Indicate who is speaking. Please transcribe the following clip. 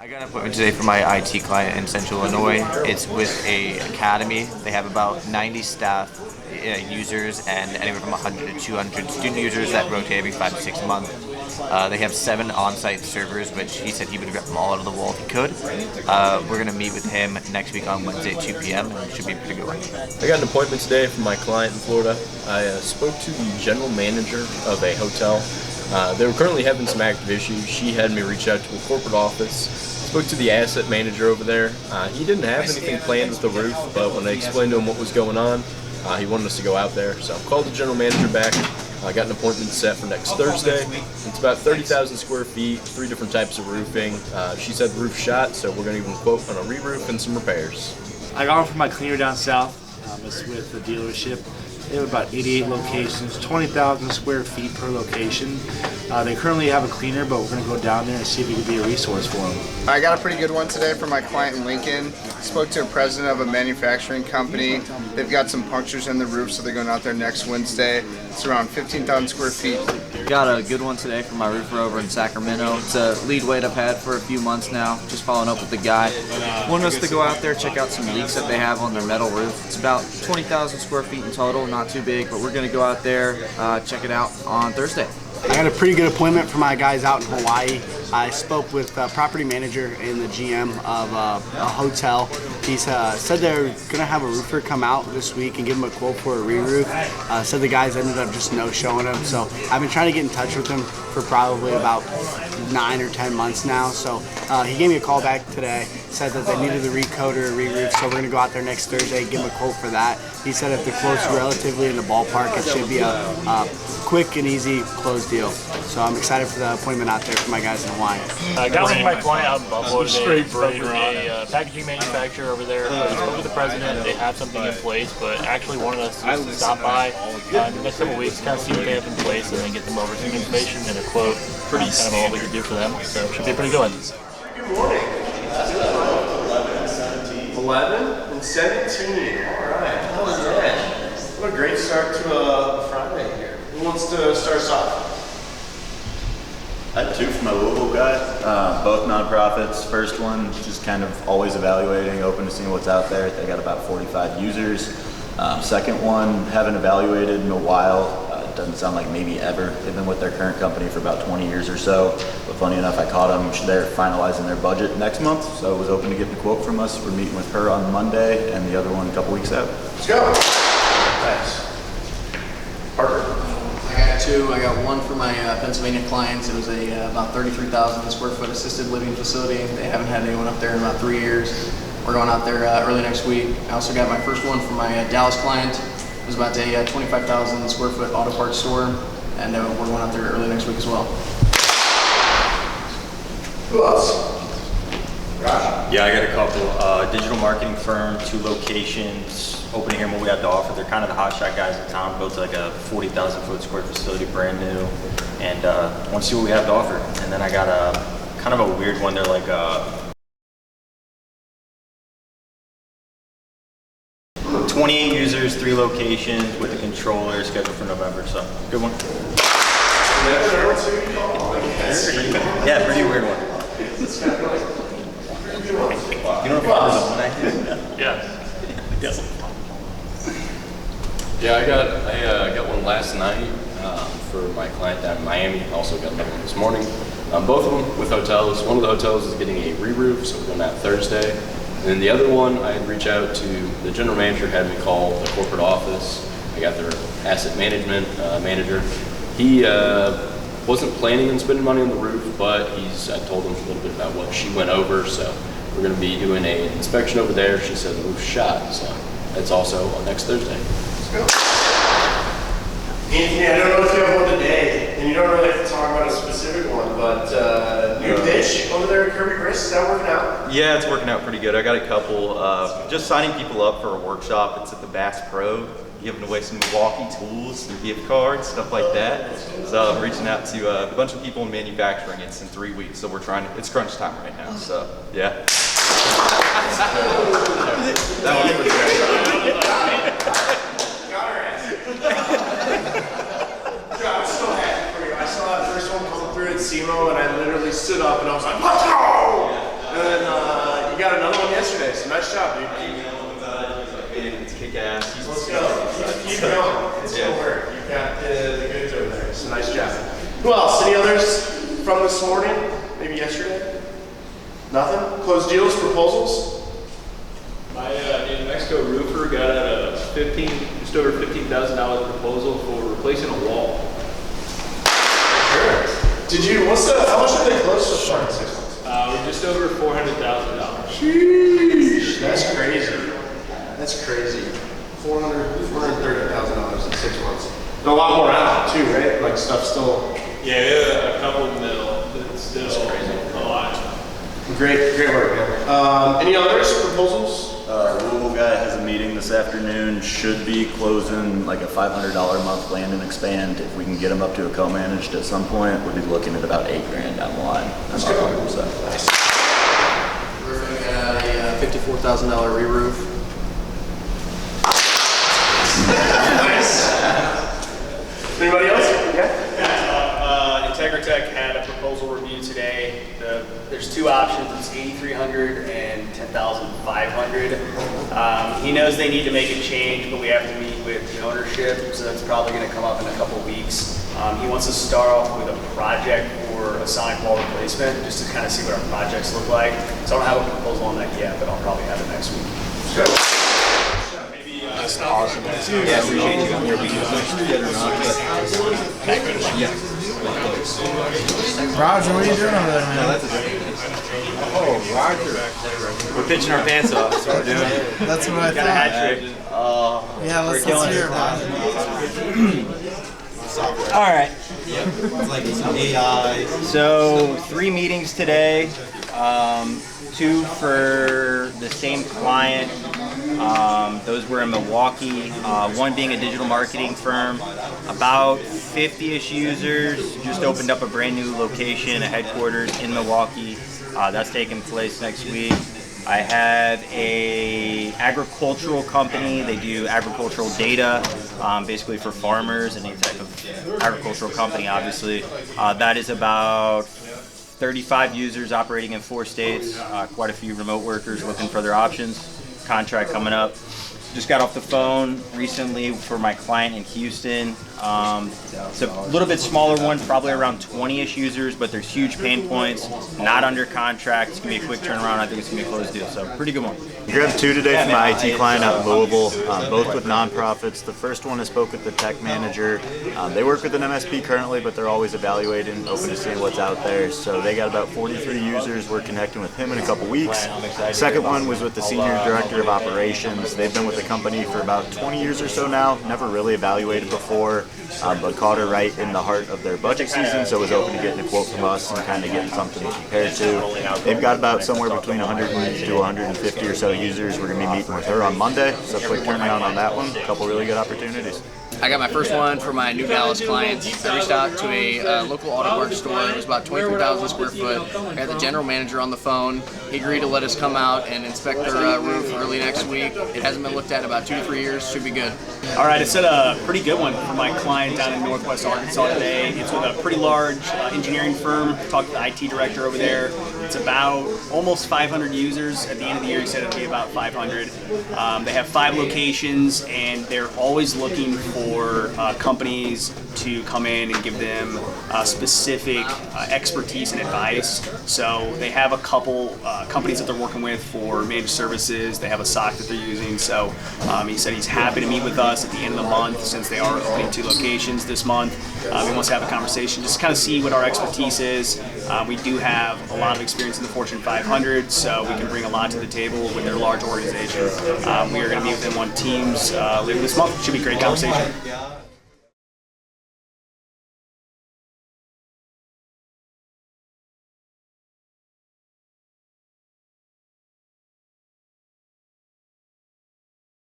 Speaker 1: I got an appointment today for my IT client in Central Illinois. It's with a academy. They have about 90 staff users and anywhere from 100 to 200 student users that rotate every 5 to 6 months. They have 7 on-site servers, which he said he would grab them all out of the wall if he could. We're going to meet with him next week on Wednesday at 2 p.m. and it should be a pretty good one.
Speaker 2: I got an appointment today from my client in Florida. I spoke to the general manager of a hotel. They were currently having some active issues. She had me reach out to a corporate office. Spoke to the asset manager over there. He didn't have anything planned with the roof, but when I explained to him what was going on, he wanted us to go out there. So I called the general manager back. I got an appointment set for next Thursday. It's about 30,000 square feet, 3 different types of roofing. She said the roof shot, so we're going to even quote on a re-roof and some repairs.
Speaker 3: I got one from my cleaner down south. It's with the dealership. They have about 88 locations, 20,000 square feet per location. They currently have a cleaner, but we're going to go down there and see if we can be a resource for them.
Speaker 4: I got a pretty good one today from my client in Lincoln. Spoke to a president of a manufacturing company. They've got some punctures in the roof, so they're going out there next Wednesday. It's around 15,000 square feet.
Speaker 5: Got a good one today from my roofer over in Sacramento. It's a lead weight I've had for a few months now, just following up with the guy. Wanted us to go out there, check out some leaks that they have on their metal roof. It's about 20,000 square feet in total, not too big, but we're going to go out there, check it out on Thursday.
Speaker 6: I got a pretty good appointment for my guys out in Hawaii. I spoke with the property manager and the GM of a hotel. He said they're going to have a roofer come out this week and give him a quote for a re-roof. Said the guys ended up just no-showing him. So I've been trying to get in touch with him for probably about 9 or 10 months now. So he gave me a call back today, said that they needed a recoat or a re-roof, so we're going to go out there next Thursday and give him a quote for that. He said if the quote's relatively in the ballpark, it should be a quick and easy close deal. So I'm excited for the appointment out there for my guys in Hawaii.
Speaker 7: I got one from my client out in Buffalo today. Spoke with a packaging manufacturer over there. Spoke with the president. They have something in place, but actually wanted us to stop by in the next couple of weeks, kind of see what they have in place, and then get them over some information and a quote. Pretty kind of what we could do for them. So it should be a pretty good one.
Speaker 8: Good morning. 11 and 17. All right. Oh, yeah. What a great start to a Friday here. Who wants to start us off?
Speaker 9: I had 2 from my Louisville guy, both nonprofits. First one, just kind of always evaluating, open to seeing what's out there. They got about 45 users. Second one, haven't evaluated in a while. Doesn't sound like maybe ever. They've been with their current company for about 20 years or so. But funny enough, I caught them. They're finalizing their budget next month, so I was open to get the quote from us. We're meeting with her on Monday, and the other one a couple weeks out.
Speaker 8: Let's go. Nice. Parker.
Speaker 10: I got 2. I got one for my Pennsylvania clients. It was a about 33,000 square foot assisted living facility. They haven't had anyone up there in about 3 years. We're going out there early next week. I also got my first one for my Dallas client. It was about a 25,000 square foot auto parts store, and we're going out there early next week as well.
Speaker 8: Who else? Josh?
Speaker 11: Yeah, I got a couple. Digital marketing firm, 2 locations, opening here what we have to offer. They're kind of the hotshot guys in town, built like a 40,000 foot square facility, brand new, and want to see what we have to offer. And then I got a kind of a weird one. They're like 28 users, 3 locations with a controller, scheduled for November, so good one. Yeah, pretty weird one. You know what the one I did?
Speaker 7: Yeah.
Speaker 2: Yeah, I got one last night for my client down in Miami. Also got another one this morning. Both of them with hotels. One of the hotels is getting a re-roof, so we're doing that Thursday. And then the other one, I had reached out to the general manager, had me call the corporate office. I got their asset management manager. He wasn't planning on spending money on the roof, but I told him a little bit about what she went over. So we're going to be doing an inspection over there. She said the roof's shot, so that's also on next Thursday.
Speaker 8: Let's go. Anthony, I don't know if you have one today, and you don't really have to talk about a specific one, but new pitch over there at Kirby Chris, is that working out?
Speaker 1: Yeah, it's working out pretty good. I got a couple, just signing people up for a workshop. It's at the Bass Pro, giving away some Milwaukee tools, some gift cards, stuff like that. So I'm reaching out to a bunch of people in manufacturing. It's in 3 weeks, so it's crunch time right now, so yeah. That was pretty great.
Speaker 8: Got her ass. I'm so happy for you. I saw that first one come through at SEMO, and I literally stood up and I was like, let's go! And Nothing? Closed deals, proposals?
Speaker 12: My New Mexico roofer got a just over $15,000 proposal for replacing a wall.
Speaker 8: Sure. How much did they close so far in 6 months?
Speaker 12: We're just over $400,000.
Speaker 8: Sheesh. That's crazy. That's crazy. $430,000 in 6 months. And a lot more out too, right? Like stuff still.
Speaker 12: Yeah, a couple mil, but it's still a lot.
Speaker 8: Great work, man. Any others? Proposals?
Speaker 9: Louisville guy has a meeting this afternoon. Should be closing like a $500 a month land and expand. If we can get him up to a co-managed at some point, we'll be looking at about $8,000 down the line. That's good. Nice.
Speaker 10: We're going to get a $54,000 re-roof.
Speaker 8: Nice. Anybody else? Yeah.
Speaker 13: Integratech had a proposal review today. There's two options. It's $8,300 and $10,500. He knows they need to make a change, but we have to meet with the ownership, so that's probably going to come up in a couple weeks. He wants to start off with a project for a sonic wall replacement, just to kind of see what our projects look like. So I don't have a proposal on that yet, but I'll probably have it next week.
Speaker 1: That's awesome. Yeah, we changing on your
Speaker 14: Roger, what are you doing over there, man?
Speaker 1: Oh, Roger. We're pitching our pants off. That's what we're doing.
Speaker 14: That's what I thought.
Speaker 1: Got a hat trick.
Speaker 14: Yeah, let's hear about it.
Speaker 15: All right. So 3 meetings today, 2 for the same client. Those were in Milwaukee, 1 being a digital marketing firm, about 50-ish users, just opened up a brand new location, a headquarters in Milwaukee. That's taking place next week. I have a agricultural company. They do agricultural data, basically for farmers and any type of agricultural company, obviously. That is about 35 users operating in 4 states, quite a few remote workers looking for their options. Contract coming up. Just got off the phone recently for my client in Houston. It's a little bit smaller one, probably around 20-ish users, but there's huge pain points, not under contract. It's going to be a quick turnaround. I think it's going to be a closed deal, so pretty good one.
Speaker 9: We grabbed 2 today from my IT client out in Louisville, both with nonprofits. The first one I spoke with the tech manager. They work with an MSP currently, but they're always evaluating, open to seeing what's out there. So they got about 43 users. We're connecting with him in a couple weeks. Second one was with the senior director of operations. They've been with the company for about 20 years or so now. Never really evaluated before, but caught her right in the heart of their budget season, so was open to getting a quote from us and kind of getting something to compare to. They've got about somewhere between 100 to 150 or so users. We're going to be meeting with her on Monday, so quick turnaround on that one. A couple really good opportunities.
Speaker 10: I got my first one for my New Dallas clients. I reached out to a local auto work store. It was about 23,000 square foot. I got the general manager on the phone. He agreed to let us come out and inspect their roof early next week. It hasn't been looked at in about 2 to 3 years. Should be good.
Speaker 13: All right, it's a pretty good one for my client down in Northwest Arkansas today. It's with a pretty large engineering firm. Talked to the IT director over there. It's about almost 500 users. At the end of the year, he said it'd be about 500. They have 5 locations, and they're always looking for companies to come in and give them specific expertise and advice. So they have a couple companies that they're working with for managed services. They have a SOC that they're using. So he said he's happy to meet with us at the end of the month, since they are opening 2 locations this month. He wants to have a conversation, just kind of see what our expertise is. We do have a lot of experience in the Fortune 500, so we can bring a lot to the table with their large organization. We are going to meet with them on Teams later this month. Should be a great conversation.